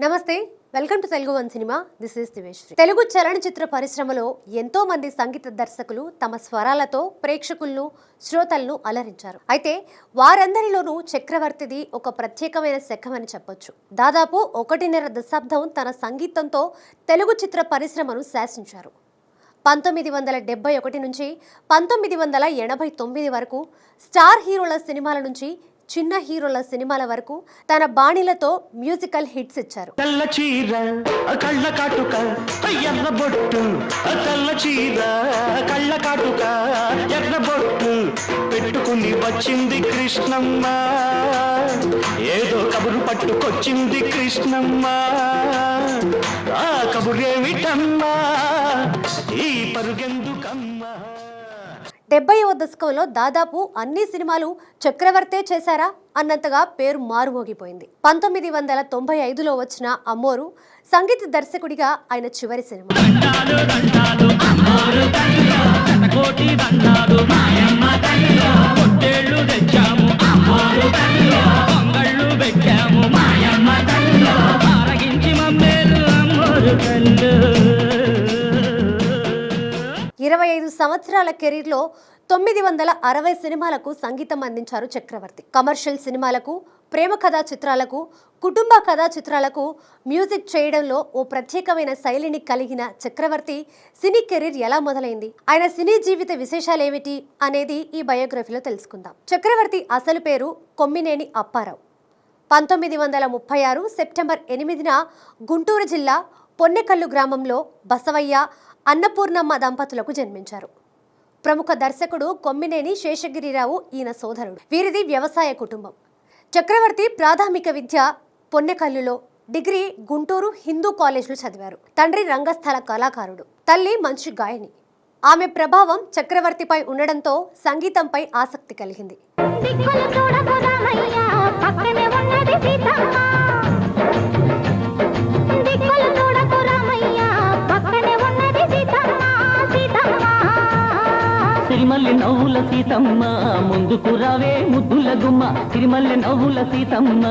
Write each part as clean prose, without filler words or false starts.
నమస్తే, welcome to Telugu one cinema. This is Diveshree. Telugu చలనచిత్ర పరిశ్రమలో ఎంతో మంది సంగీత దర్శకులు తమ స్వరాలతో ప్రేక్షకులను, శ్రోతలను అలరించారు. అయితే వారందరిలోనూ చక్రవర్తిది ఒక ప్రత్యేకమైన శకమని చెప్పొచ్చు. దాదాపు 1.5 దశాబ్దం తన సంగీతంతో తెలుగు చిత్ర పరిశ్రమను శాసించారు. 1971 నుంచి 1989 వరకు స్టార్ హీరోల సినిమాల నుంచి చిన్న హీరోల సినిమాల వరకు తన బాణీలతో మ్యూజికల్ హిట్స్ ఇచ్చారు. తెల్ల చీర కళ్ళ కాటుక ఎర్ర బొట్టు, తెల్ల చీర కళ్ళ కాటుక ఎర్ర బొట్టు పెట్టుకుని వచ్చింది కృష్ణమ్మ, ఏదో కబురు పట్టుకొచ్చింది కృష్ణమ్మ. ఆ కబురేమిటమ్మా, ఈ పరుగెందుకమ్మా. 70వ దశకంలో దాదాపు అన్ని సినిమాలు చక్రవర్తే చేశారా అన్నంతగా పేరు మారుమోగిపోయింది. 1995లో వచ్చిన అమ్మోరు సంగీత దర్శకుడిగా ఆయన చివరి సినిమా. ఇరవై 25 సంవత్సరాల కెరీర్లో 960 సినిమాలకు సంగీతం అందించారు చక్రవర్తి. కమర్షియల్ సినిమాలకు, ప్రేమ కథా చిత్రాలకు, కుటుంబ కథా చిత్రాలకు మ్యూజిక్ చేయడంలో ఓ ప్రత్యేకమైన శైలిని కలిగిన చక్రవర్తి సినీ కెరీర్ ఎలా మొదలైంది, ఆయన సినీ జీవిత విశేషాలేమిటి అనేది ఈ బయోగ్రఫీలో తెలుసుకుందాం. చక్రవర్తి అసలు పేరు కొమ్మినేని అప్పారావు. 1936 సెప్టెంబర్ 8న గుంటూరు జిల్లా పొన్నెకల్లు గ్రామంలో బసవయ్య, అన్నపూర్ణమ్మ దంపతులకు జన్మించారు. ప్రముఖ దర్శకుడు కొమ్మినేని శేషగిరిరావు ఈయన సోదరుడు. వీరిది వ్యవసాయ కుటుంబం. చక్రవర్తి ప్రాథమిక విద్య పొన్నెకల్లులో, డిగ్రీ గుంటూరు హిందూ కాలేజ్లో చదివారు. తండ్రి రంగస్థల కళాకారుడు, తల్లి మంచి గాయని. ఆమె ప్రభావం చక్రవర్తిపై ఉండడంతో సంగీతంపై ఆసక్తి కలిగింది. సిరిమల్లె నవ్వుల సీతమ్మ ముందుకు రావే ముద్దుల గుమ్మ, సిరిమల్లె నవ్వుల సీతమ్మ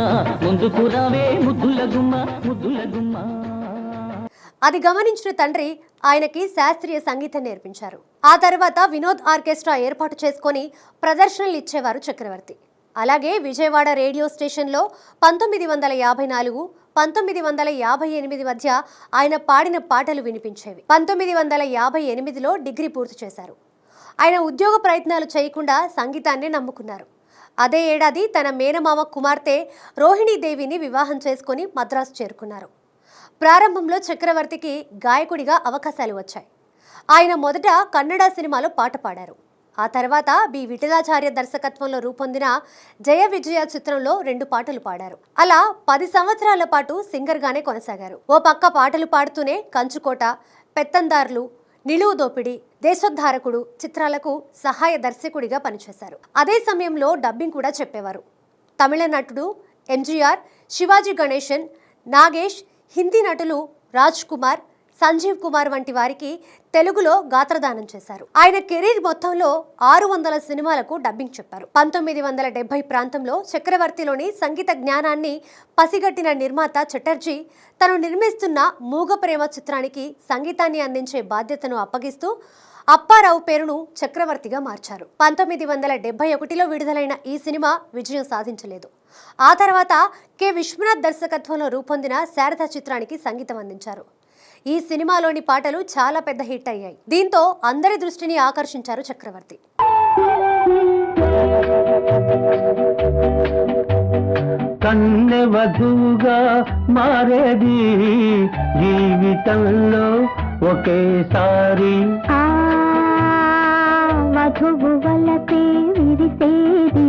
ముందుకు రావే ముద్దుల గుమ్మ, ముద్దుల గుమ్మ. అది గమనించిన తండ్రి ఆయనకి శాస్త్రీయ సంగీతం నేర్పించారు. ఆ తర్వాత వినోద్ ఆర్కెస్ట్రా ఏర్పాటు చేసుకొని ప్రదర్శనలు ఇచ్చేవారు చక్రవర్తి. అలాగే విజయవాడ రేడియో స్టేషన్లో 1954, 1958 మధ్య ఆయన పాడిన పాటలు వినిపించేవి. 1958లో డిగ్రీ పూర్తి చేశారు. ఆయన ఉద్యోగ ప్రయత్నాలు చేయకుండా సంగీతాన్ని నమ్ముకున్నారు. అదే ఏడాది తన మేనమామ కుమార్తె రోహిణీదేవిని వివాహం చేసుకుని మద్రాసు చేరుకున్నారు. ప్రారంభంలో చక్రవర్తికి గాయకుడిగా అవకాశాలు వచ్చాయి. ఆయన మొదట కన్నడ సినిమాలో పాట పాడారు. ఆ తర్వాత బి విఠలాచార్య దర్శకత్వంలో రూపొందిన జయ విజయ చిత్రంలో 2 పాటలు పాడారు. అలా 10 సంవత్సరాల పాటు సింగర్గానే కొనసాగారు. ఓ పక్క పాటలు పాడుతూనే కంచుకోట, పెత్తందార్లు, నిలువు దోపిడి, దేశోద్ధారకుడు చిత్రాలకు సహాయ దర్శకుడిగా పనిచేశారు. అదే సమయంలో డబ్బింగ్ కూడా చెప్పేవారు. తమిళ నటుడు ఎంజీఆర్, శివాజీ గణేశన్, నాగేష్, హిందీ నటులు రాజ్ కుమార్, సంజీవ్ కుమార్ వంటి వారికి తెలుగులో గాత్రదానం చేశారు. ఆయన కెరీర్ మొత్తంలో 600 సినిమాలకు డబ్బింగ్ చెప్పారు. 1970 ప్రాంతంలో చక్రవర్తిలోని సంగీత జ్ఞానాన్ని పసిగట్టిన నిర్మాత చటర్జీ తను నిర్మిస్తున్న మూగ ప్రేమ చిత్రానికి సంగీతాన్ని అందించే బాధ్యతను అప్పగిస్తూ అప్పారావు పేరును చక్రవర్తిగా మార్చారు. 1971లో విడుదలైన ఈ సినిమా విజయం సాధించలేదు. ఆ తర్వాత కె విశ్వనాథ్ దర్శకత్వంలో రూపొందిన శారద చిత్రానికి సంగీతం అందించారు. ఈ సినిమాలోని పాటలు చాలా పెద్ద హిట్ అయ్యాయి. దీంతో అందరి దృష్టిని ఆకర్షించారు చక్రవర్తి. కన్నె వధువుగా మారేది జీవితంలో ఒకేసారి, వధువు వలపే విరిసేది.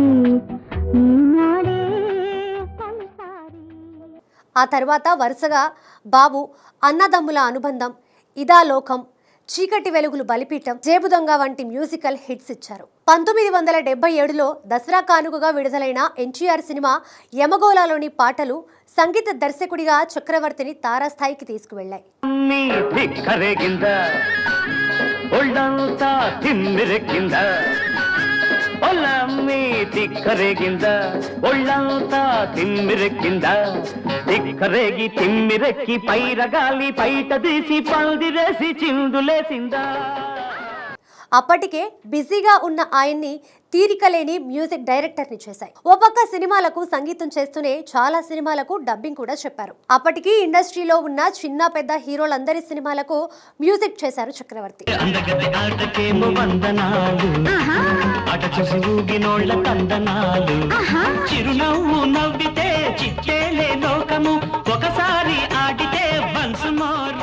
ఆ తర్వాత వరుసగా బాబు, అన్నదమ్ముల అనుబంధం, ఇదా లోకం, చీకటి వెలుగులు బలిపీఠం, జేబుదొంగ వంటి మ్యూజికల్ హిట్స్ ఇచ్చారు. 1977లో దసరా కానుకగా విడుదలైన ఎన్టీఆర్ సినిమా యమగోళలోని పాటలు సంగీత దర్శకుడిగా చక్రవర్తిని తారాస్థాయికి తీసుకువెళ్లాయి. ఒళ్ళమ్మి తిక్కరేగింద ఒళ్ళంతా తిమ్మిరెక్కింద తిక్కరేగి తిమ్మిరెక్కి పైరగాలి పైట తీసి పందిరేసి చిందులేసిందా. అప్పటికే బిజీగా ఉన్న ఆయన్ని తీరికలేని మ్యూజిక్ డైరెక్టర్ని చేశాయి. ఓ పక్క సినిమాలకు సంగీతం చేస్తూనే చాలా సినిమాలకు డబ్బింగ్ కూడా చెప్పారు. అప్పటికి ఇండస్ట్రీలో ఉన్న చిన్న పెద్ద హీరోలందరి సినిమాలకు మ్యూజిక్ చేశారు చక్రవర్తి. చిరునవ్వు నవ్వితే చిచ్చేలే లోకము ఒకసారి ఆడితే వన్స్ మోర్.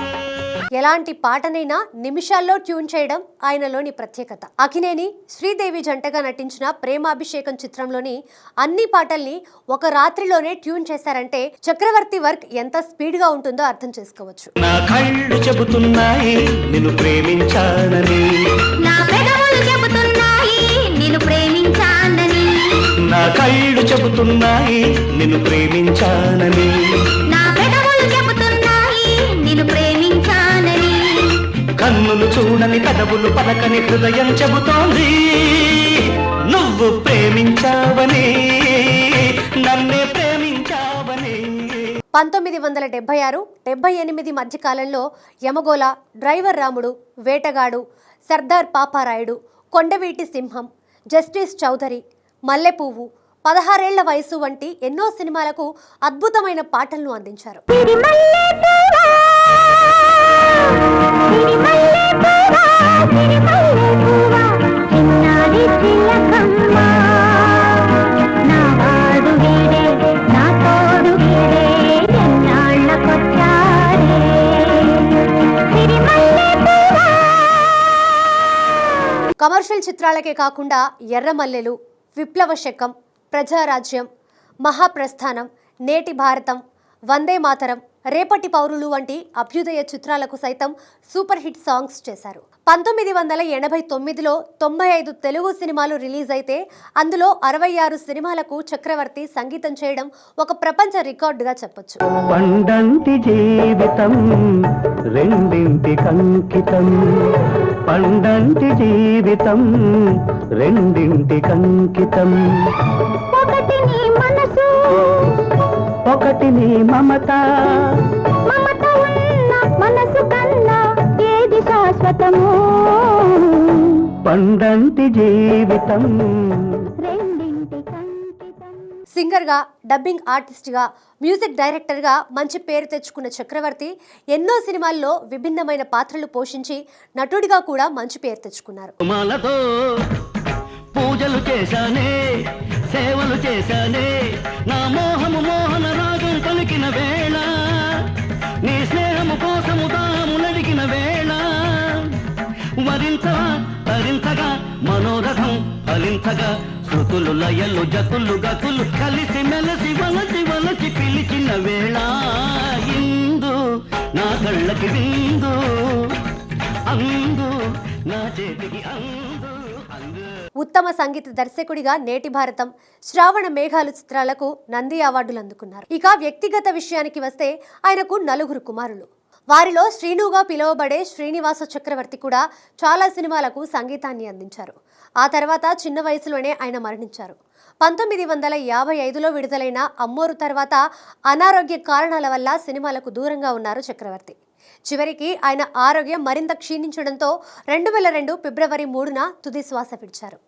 ఎలాంటి పాటనైనా నిమిషాల్లో ట్యూన్ చేయడం ఆయనలోని ప్రత్యేకత. అక్కినేని శ్రీదేవి జంటగా నటించిన ప్రేమాభిషేకం చిత్రంలోని అన్ని పాటల్ని ఒక రాత్రిలోనే ట్యూన్ చేశారంటే చక్రవర్తి వర్క్ ఎంత స్పీడ్ గా ఉంటుందో అర్థం చేసుకోవచ్చు. నా కళ్ళు చెబుతున్నాయి నిన్ను ప్రేమించానని, నా పెదవులు చెబుతున్నాయి నిన్ను ప్రేమించానని, నా కళ్ళు చెబుతున్నాయి నిన్ను ప్రేమించానని, నా పెదవులు చెబుతున్నాయి నిన్ను ప్రేమించానని, కన్నులు చూడని పెదవులు పలకని హృదయం చెబుతోంది నువ్వు ప్రేమించావని, నన్నే ప్రేమించావని. 1976-78 మధ్య కాలంలో యమగోళ, డ్రైవర్ రాముడు, వేటగాడు, సర్దార్ పాపారాయుడు, కొండవీటి సింహం, జస్టిస్ చౌదరి, మల్లెపువ్వు, 16 ఏళ్ల వయసు వంటి ఎన్నో సినిమాలకు అద్భుతమైన పాటలను అందించారు. కమర్షియల్ చిత్రాలకే కాకుండా ఎర్రమల్లెలు, విప్లవ శకం, ప్రజారాజ్యం, మహాప్రస్థానం, నేటి భారతం, వందే మాతరం, రేపటి పౌరులు వంటి అభ్యుదయ చిత్రాలకు సైతం సూపర్ హిట్ సాంగ్స్ చేశారు. 1989లో 95 తెలుగు సినిమాలు రిలీజ్ అయితే అందులో 66 సినిమాలకు చక్రవర్తి సంగీతం చేయడం ఒక ప్రపంచ రికార్డుగా చెప్పొచ్చు. పండంటి జీవితం రెండింటికి అంకితం, పండంటి జీవితం రెండింటికి అంకితం, ఒకటి నీ మనసు ఒకటి నీ మమత, మమత ఉన్న మనసు కన్నా ఏది శాశ్వతము, పండంటి జీవితం. రెండింటికి అంకితం. సింగర్గా, డబ్బింగ్ ఆర్టిస్ట్గా, మ్యూజిక్ డైరెక్టర్గా మంచి పేరు తెచ్చుకున్న చక్రవర్తి ఎన్నో సినిమాల్లో విభిన్నమైన పాత్రలు పోషించి నటుడిగా కూడా మంచి పేరు తెచ్చుకున్నారు. మాలతో పూజలు చేశానే, సేవలు చేశానే, నా మోహము మోహన రాగం పలికిన వేళ, నీ స్నేహము కోసము దాము నడిగిన వేళ, వరించగా తరించగా మనోరథం ఫలించగా, శృతులు లయలు జతులు గతులు కలిసి మెలసి వలసి వలసి పిలిచిన వేళ, ఇందు నా కళ్ళకి విందు, అందు నా చేతికి అందు అందు. ఉత్తమ సంగీత దర్శకుడిగా నేటి భారతం, శ్రావణ మేఘాలు చిత్రాలకు నంది అవార్డులు అందుకున్నారు. ఇక వ్యక్తిగత విషయానికి వస్తే ఆయనకు 4 కుమారులు. వారిలో శ్రీనుగా పిలువబడే శ్రీనివాస చక్రవర్తి కూడా చాలా సినిమాలకు సంగీతాన్ని అందించారు. ఆ తర్వాత చిన్న వయసులోనే ఆయన మరణించారు. 1955లో విడుదలైన అమ్మోరు తర్వాత అనారోగ్య కారణాల వల్ల సినిమాలకు దూరంగా ఉన్నారు చక్రవర్తి. చివరికి ఆయన ఆరోగ్యం మరింత క్షీణించడంతో 2002 ఫిబ్రవరి 3న తుది శ్వాస విడిచారు.